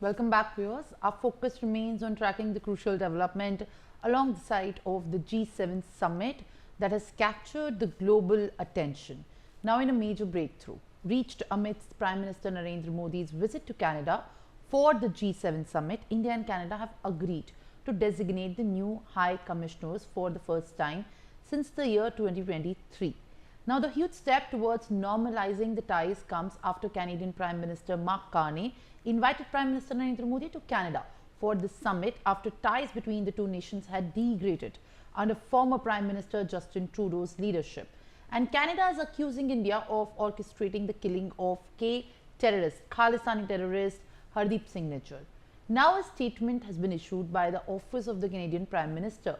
Welcome back, viewers. Our focus remains on tracking the crucial development along the side of the G7 summit that has captured the global attention. Now, in a major breakthrough reached amidst Prime Minister Narendra Modi's visit to Canada for the G7 summit, India and Canada have agreed to designate the new High Commissioners for the first time since the year 2023. Now, the huge step towards normalizing the ties comes after Canadian Prime Minister Mark Carney invited Prime Minister Narendra Modi to Canada for the summit after ties between the two nations had degraded under former Prime Minister Justin Trudeau's leadership. And Canada is accusing India of orchestrating the killing of K-terrorist, Kalistthani terrorist Hardeep Nijjar. Now, a statement has been issued by the Office of the Canadian Prime Minister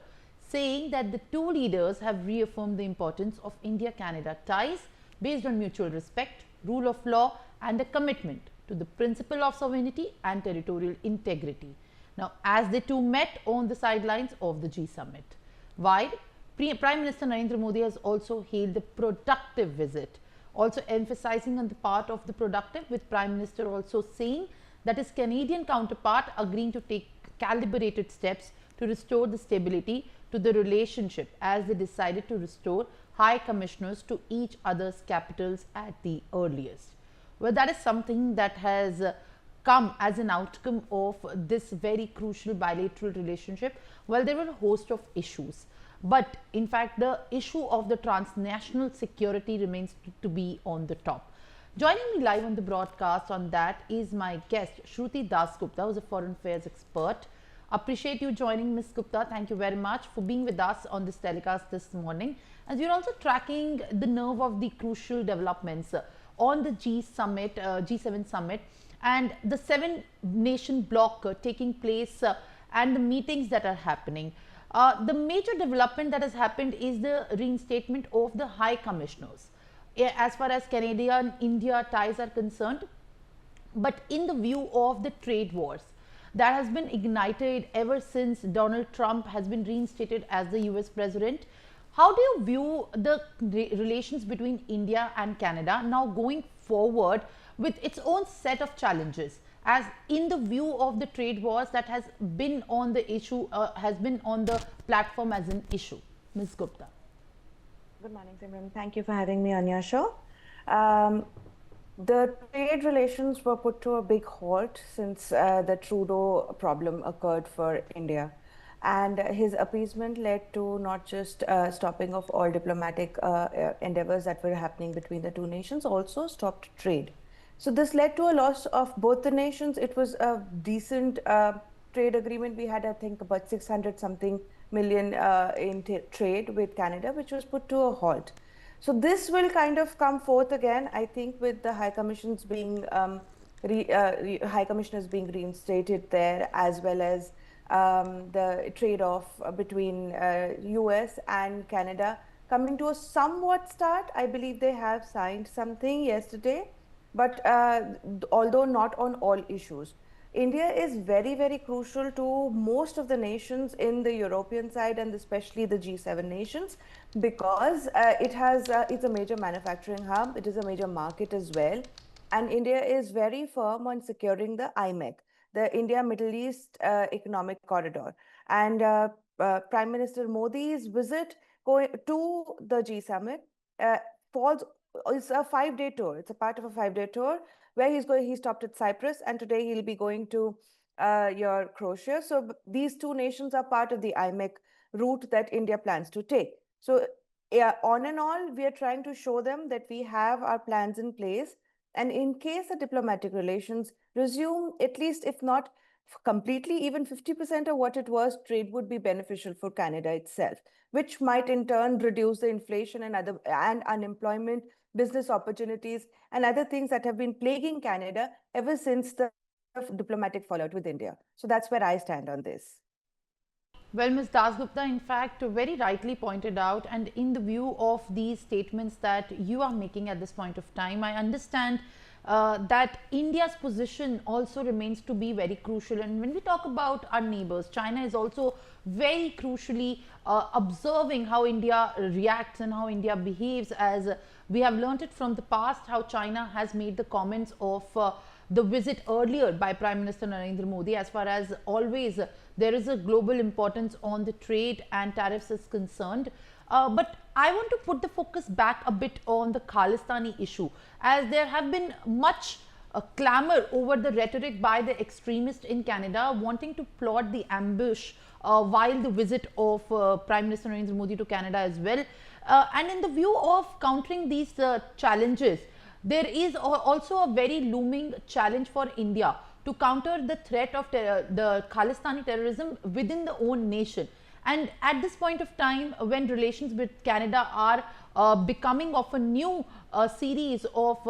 saying that the two leaders have reaffirmed the importance of India-Canada ties based on mutual respect, rule of law and a commitment to the principle of sovereignty and territorial integrity. Now, as the two met on the sidelines of the G summit, while Prime Minister Narendra Modi has also hailed the productive visit, also emphasizing on the part of the productive, with Prime Minister also saying that his Canadian counterpart agreeing to take calibrated steps to restore the stability to the relationship as they decided to restore high commissioners to each other's capitals at the earliest. Well, that is something that has come as an outcome of this very crucial bilateral relationship. Well, there were a host of issues, but in fact the issue of the transnational security remains to be on the top. Joining me live on the broadcast on that is my guest Shruti Dasgupta, who is a foreign affairs expert. Appreciate you joining, Ms. Gupta. Thank you very much for being with us on this telecast this morning. As we're also tracking the nerve of the crucial developments on the G7 summit and the 7-nation bloc taking place and the meetings that are happening. The major development that has happened is the reinstatement of the high commissioners as far as Canada-India ties are concerned, but in the view of the trade wars that has been ignited ever since Donald Trump has been reinstated as the US president. How do you view the relations between India and Canada now going forward with its own set of challenges, as in the view of the trade wars that has been on the issue, has been on the platform as an issue? Ms. Gupta. Good morning, Simran. Thank you for having me on your show. The trade relations were put to a big halt since the Trudeau problem occurred for India. And his appeasement led to not just stopping of all diplomatic endeavors that were happening between the two nations, also stopped trade. So this led to a loss of both the nations. It was a decent trade agreement. We had, I think, about 600 something million in trade with Canada, which was put to a halt. So this will kind of come forth again, I think, with the High Commissioners being High Commissioners being reinstated there, as well as the trade-off between US and Canada coming to a somewhat start. I believe they have signed something yesterday, but although not on all issues. India is very, very crucial to most of the nations in the European side, and especially the G7 nations, because it's a major manufacturing hub. It is a major market as well. And India is very firm on securing the IMEC, the India Middle East Economic Corridor. And Prime Minister Modi's visit to the G summit it's a 5-day tour. It's a part of a 5-day tour where he stopped at Cyprus, and today he'll be going to your Croatia. So these two nations are part of the IMEC route that India plans to take. So on and all, we are trying to show them that we have our plans in place. And in case the diplomatic relations resume, at least if not completely, even 50% of what it was, trade would be beneficial for Canada itself, which might in turn reduce the inflation and unemployment, business opportunities, and other things that have been plaguing Canada ever since the diplomatic fallout with India. So that's where I stand on this. Well, Ms. Dasgupta, in fact, very rightly pointed out, and in the view of these statements that you are making at this point of time, I understand that India's position also remains to be very crucial. And when we talk about our neighbors, China is also very crucially observing how India reacts and how India behaves, as we have learned it from the past, how China has made the comments of the visit earlier by Prime Minister Narendra Modi, as far as always there is a global importance on the trade and tariffs is concerned. But I want to put the focus back a bit on the Kalistthani issue, as there have been much clamor over the rhetoric by the extremists in Canada wanting to plot the ambush while the visit of Prime Minister Narendra Modi to Canada as well. And in the view of countering these challenges, there is also a very looming challenge for India to counter the threat of the Kalistthani terrorism within the own nation. And at this point of time, when relations with Canada are becoming of a new series of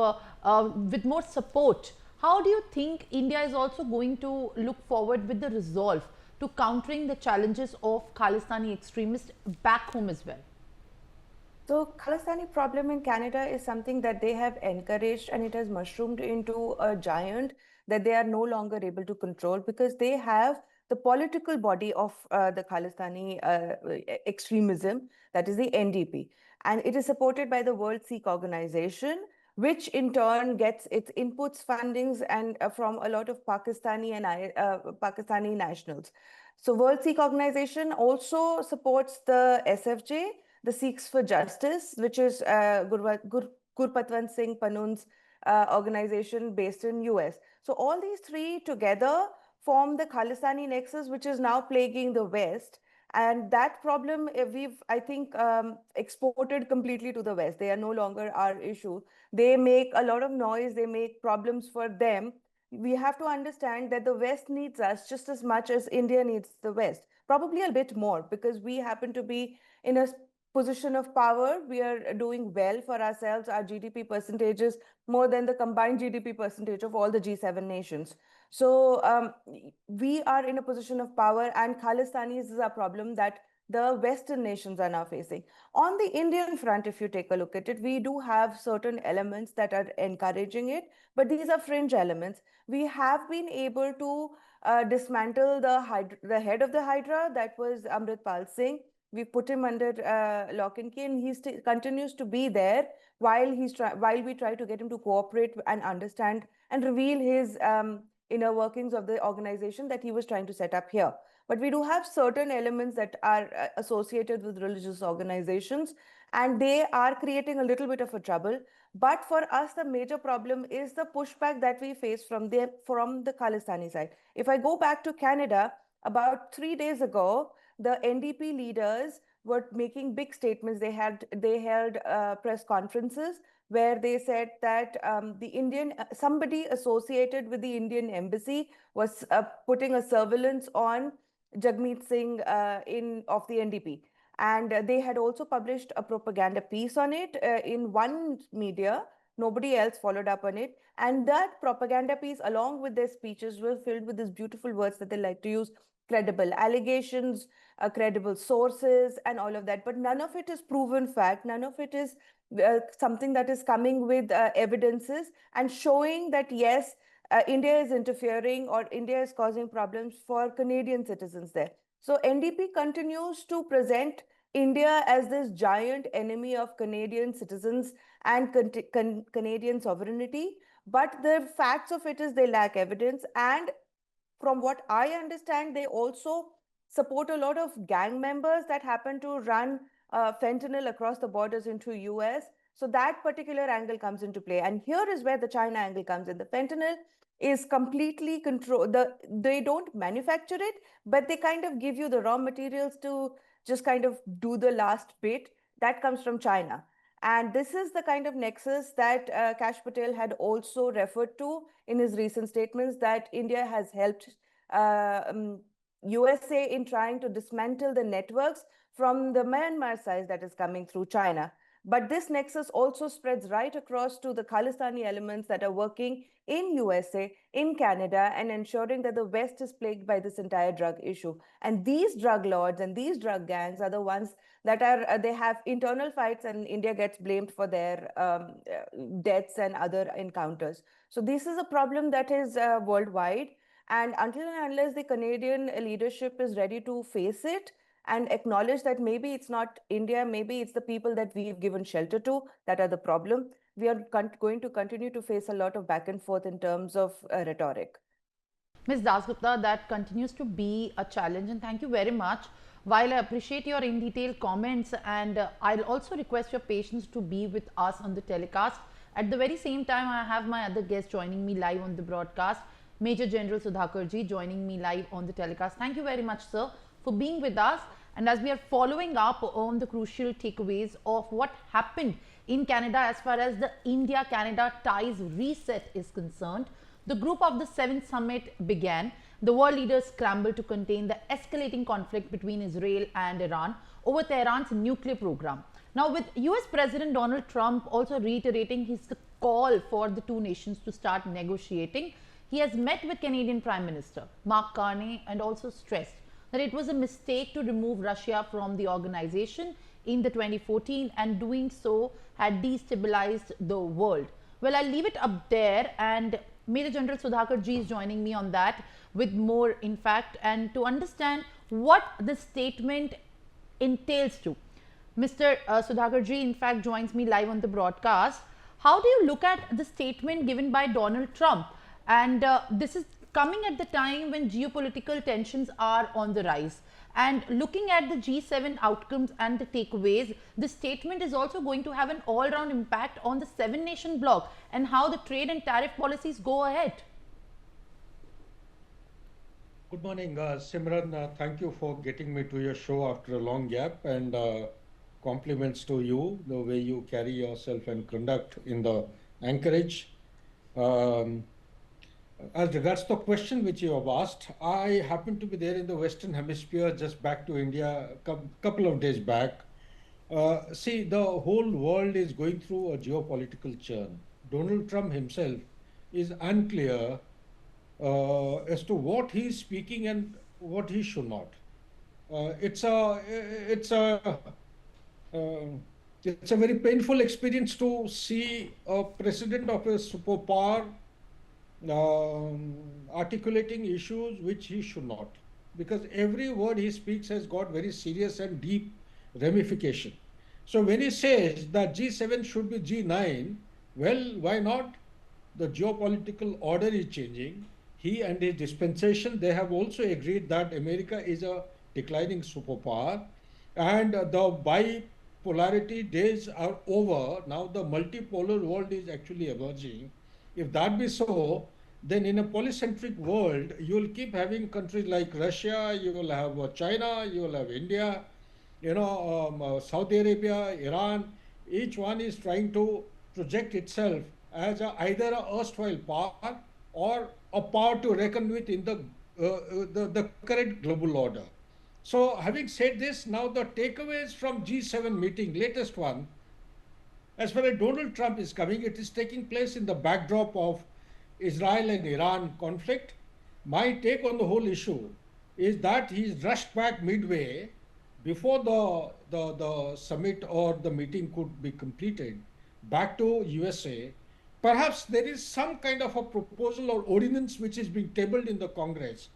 with more support, how do you think India is also going to look forward with the resolve to countering the challenges of Kalistthani extremists back home as well? So Kalistthani problem in Canada is something that they have encouraged, and it has mushroomed into a giant that they are no longer able to control, because they have the political body of the Kalistthani extremism, that is the NDP. And it is supported by the World Sikh Organization, which in turn gets its inputs, fundings, and from a lot of Pakistani and Pakistani nationals. So World Sikh Organization also supports the SFJ, the Sikhs for Justice, which is Gurpatwant Singh Panun's organization based in US. So all these three together form the Kalistthani nexus, which is now plaguing the West. And that problem we've, I think, exported completely to the West. They are no longer our issue. They make a lot of noise. They make problems for them. We have to understand that the West needs us just as much as India needs the West, probably a bit more, because we happen to be in a position of power. We are doing well for ourselves. Our GDP percentage is more than the combined GDP percentage of all the G7 nations. So we are in a position of power, and Khalistanis is a problem that the Western nations are now facing. On the Indian front, if you take a look at it, we do have certain elements that are encouraging it, but these are fringe elements. We have been able to dismantle the head of the Hydra, that was Amritpal Singh. We put him under lock and key, and he continues to be there while we try to get him to cooperate and understand and reveal his inner workings of the organization that he was trying to set up here. But we do have certain elements that are associated with religious organizations, and they are creating a little bit of a trouble. But for us, the major problem is the pushback that we face from the Kalistani side. If I go back to Canada, about 3 days ago, the NDP leaders were making big statements. They held press conferences where they said that somebody associated with the Indian embassy was putting a surveillance on Jagmeet Singh of the NDP. And they had also published a propaganda piece on it in one media. Nobody else followed up on it. And that propaganda piece, along with their speeches, were filled with these beautiful words that they like to use: credible allegations, credible sources, and all of that. But none of it is proven fact. None of it is something that is coming with evidences and showing that, yes, India is interfering or India is causing problems for Canadian citizens there. So NDP continues to present India as this giant enemy of Canadian citizens and Canadian sovereignty. But the facts of it is they lack evidence. And from what I understand, they also support a lot of gang members that happen to run fentanyl across the borders into US. So that particular angle comes into play. And here is where the China angle comes in. The fentanyl is completely controlled. They don't manufacture it, but they kind of give you the raw materials to just kind of do the last bit. That comes from China. And this is the kind of nexus that Kash Patel had also referred to in his recent statements, that India has helped USA in trying to dismantle the networks from the Myanmar side that is coming through China. But this nexus also spreads right across to the Khalistani elements that are working in USA, in Canada, and ensuring that the West is plagued by this entire drug issue. And these drug lords and these drug gangs are the ones that are, they have internal fights, and India gets blamed for their deaths and other encounters. So this is a problem that is worldwide. And until and unless the Canadian leadership is ready to face it and acknowledge that maybe it's not India, maybe it's the people that we've given shelter to that are the problem, we are going to continue to face a lot of back and forth in terms of rhetoric. Ms. Dasgupta, that continues to be a challenge, and thank you very much. While I appreciate your in detail comments, and I'll also request your patience to be with us on the telecast. At the very same time, I have my other guest joining me live on the broadcast, Major General Sudhakarji joining me live on the telecast. Thank you very much, sir, for being with us. And as we are following up on the crucial takeaways of what happened in Canada as far as the India-Canada ties reset is concerned, the group of the 7th summit began. The world leaders scrambled to contain the escalating conflict between Israel and Iran over Tehran's nuclear program. Now, with US President Donald Trump also reiterating his call for the two nations to start negotiating, he has met with Canadian Prime Minister Mark Carney and also stressed that it was a mistake to remove Russia from the organization in the 2014, and doing so had destabilized the world. Well, I'll leave it up there, and Major General Sudhakarji is joining me on that with more, in fact, and to understand what the statement entails to. Mr. Sudhakarji, in fact, joins me live on the broadcast. How do you look at the statement given by Donald Trump? And this is coming at the time when geopolitical tensions are on the rise. And looking at the G7 outcomes and the takeaways, the statement is also going to have an all-round impact on the 7-nation bloc and how the trade and tariff policies go ahead. Good morning, Simran. Thank you for getting me to your show after a long gap, and compliments to you, the way you carry yourself and conduct in the anchorage. As regards the question which you have asked, I happened to be there in the Western Hemisphere, just back to India a couple of days back. See, the whole world is going through a geopolitical churn. Donald Trump himself is unclear as to what he is speaking and what he should not. It's a very painful experience to see a president of a superpower articulating issues which he should not, because every word he speaks has got very serious and deep ramification. So when he says that G7 should be G9, well, why not? The geopolitical order is changing. He and his dispensation, they have also agreed that America is a declining superpower, and the bipolarity days are over. Now the multipolar world is actually emerging. If that be so, then in a polycentric world, you will keep having countries like Russia, you will have China, you will have India, Saudi Arabia, Iran. Each one is trying to project itself as either a erstwhile power or a power to reckon with in the current global order. So having said this, now the takeaways from G7 meeting, latest one, as far as Donald Trump is coming, it is taking place in the backdrop of Israel and Iran conflict. My take on the whole issue is that he's rushed back midway before the summit or the meeting could be completed back to USA. Perhaps there is some kind of a proposal or ordinance which is being tabled in the Congress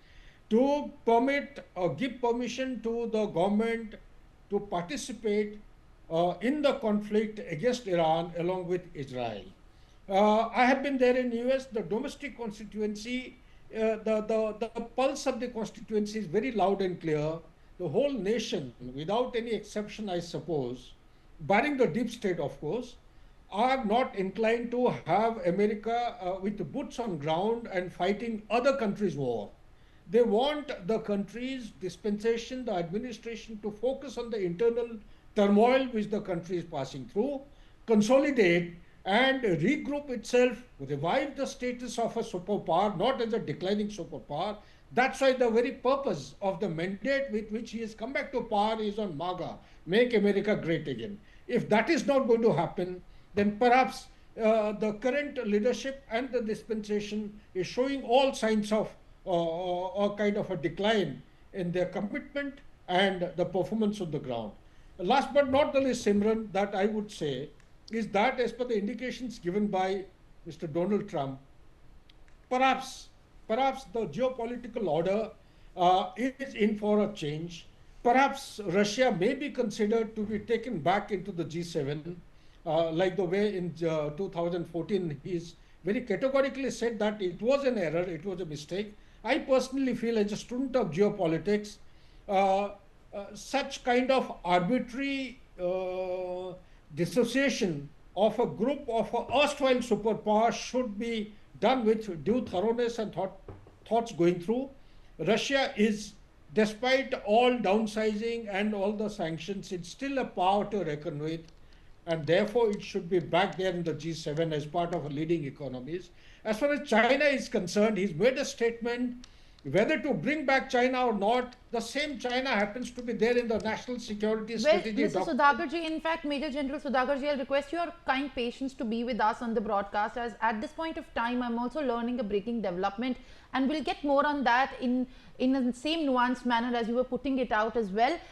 to permit or give permission to the government to participate in the conflict against Iran along with Israel. I have been there in US. The domestic constituency, the pulse of the constituency is very loud and clear. The whole nation, without any exception, I suppose, barring the deep state, of course, are not inclined to have America with the boots on ground and fighting other countries' war. They want the country's dispensation, the administration, to focus on the internal turmoil which the country is passing through, consolidate and regroup itself, revive the status of a superpower, not as a declining superpower. That's why the very purpose of the mandate with which he has come back to power is on MAGA, Make America Great Again. If that is not going to happen, then perhaps the current leadership and the dispensation is showing all signs of a kind of a decline in their commitment and the performance on the ground. Last but not the least, Simran, that I would say is that as per the indications given by Mr. Donald Trump, perhaps the geopolitical order is in for a change. Perhaps Russia may be considered to be taken back into the G7. like the way in 2014 he's very categorically said that it was an error, it was a mistake. I personally feel, as a student of geopolitics, uh, such kind of arbitrary dissociation of a group of a erstwhile superpower should be done with due thoroughness and thoughts going through. Russia is, despite all downsizing and all the sanctions, it's still a power to reckon with, and therefore it should be back there in the G7 as part of leading economies. As far as China is concerned, he's made a statement whether to bring back China or not. The same China happens to be there in the national security Well, strategy Mr. document. Sudhakarji, in fact, Major General Sudhakarji, I'll request your kind patience to be with us on the broadcast, as at this point of time, I'm also learning a breaking development, and we'll get more on that in the same nuanced manner as you were putting it out as well.